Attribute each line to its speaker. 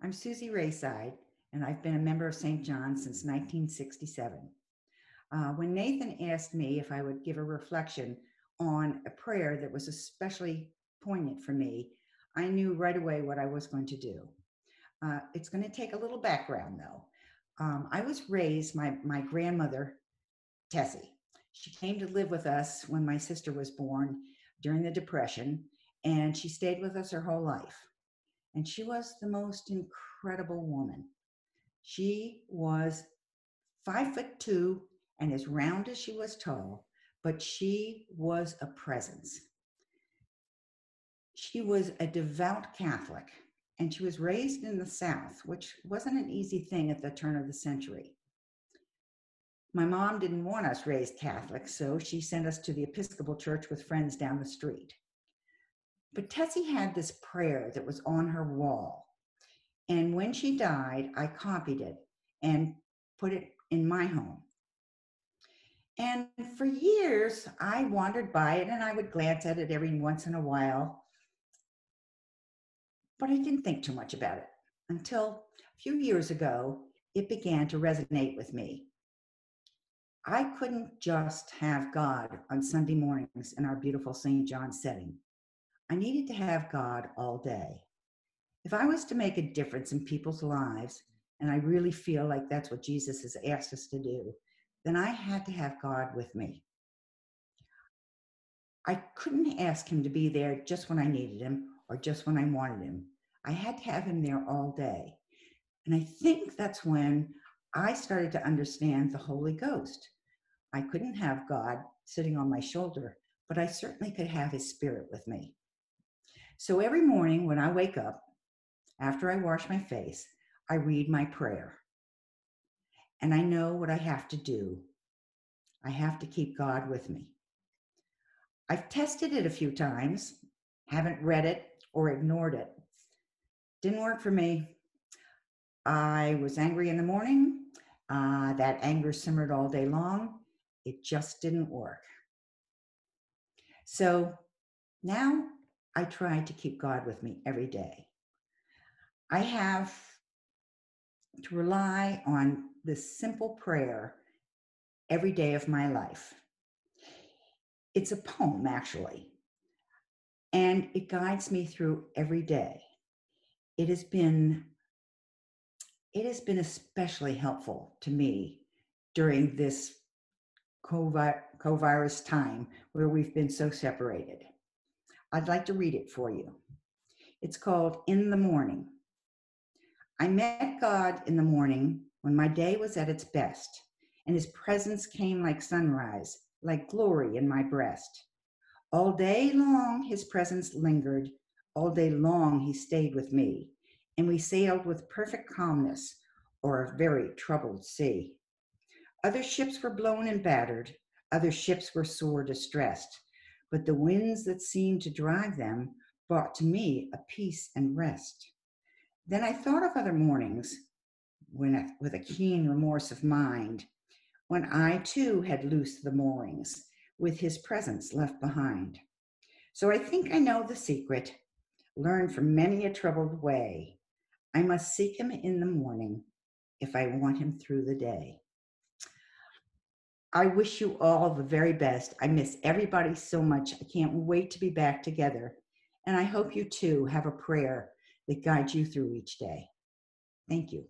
Speaker 1: I'm Suzi Raeside, and I've been a member of St. John's since 1967. When Nathan asked me if I would give a reflection on a prayer that was especially poignant for me, I knew right away what I was going to do. It's going to take a little background, though. I was raised, my grandmother, Tessie. She came to live with us when my sister was born during the Depression, and she stayed with us her whole life. And she was the most incredible woman. She was 5'2" and as round as she was tall, but she was a presence. She was a devout Catholic, and she was raised in the South, which wasn't an easy thing at the turn of the century. My mom didn't want us raised Catholic, so she sent us to the Episcopal Church with friends down the street. But Tessie had this prayer that was on her wall. And when she died, I copied it and put it in my home. And for years, I wandered by it and I would glance at it every once in a while. But I didn't think too much about it until a few years ago, it began to resonate with me. I couldn't just have God on Sunday mornings in our beautiful St. John's setting. I needed to have God all day. If I was to make a difference in people's lives, and I really feel like that's what Jesus has asked us to do, then I had to have God with me. I couldn't ask him to be there just when I needed him or just when I wanted him. I had to have him there all day. And I think that's when I started to understand the Holy Ghost. I couldn't have God sitting on my shoulder, but I certainly could have his spirit with me. So every morning when I wake up, after I wash my face, I read my prayer. And I know what I have to do. I have to keep God with me. I've tested it a few times, haven't read it or ignored it. Didn't work for me. I was angry in the morning. That anger simmered all day long. It just didn't work. So now I try to keep God with me every day. I have to rely on this simple prayer every day of my life. It's a poem, actually, and it guides me through every day. It has been especially helpful to me during this COVID time where we've been so separated. I'd like to read it for you. It's called In the Morning. I met God in the morning when my day was at its best, and his presence came like sunrise, like glory in my breast. All day long his presence lingered, all day long he stayed with me, and we sailed with perfect calmness o'er a very troubled sea. Other ships were blown and battered, other ships were sore distressed, but the winds that seemed to drive them brought to me a peace and rest. Then I thought of other mornings when, with a keen remorse of mind, when I too had loosed the moorings, with his presence left behind. So I think I know the secret, learned from many a troubled way. I must seek him in the morning if I want him through the day. I wish you all the very best. I miss everybody so much. I can't wait to be back together. And I hope you too have a prayer that guides you through each day. Thank you.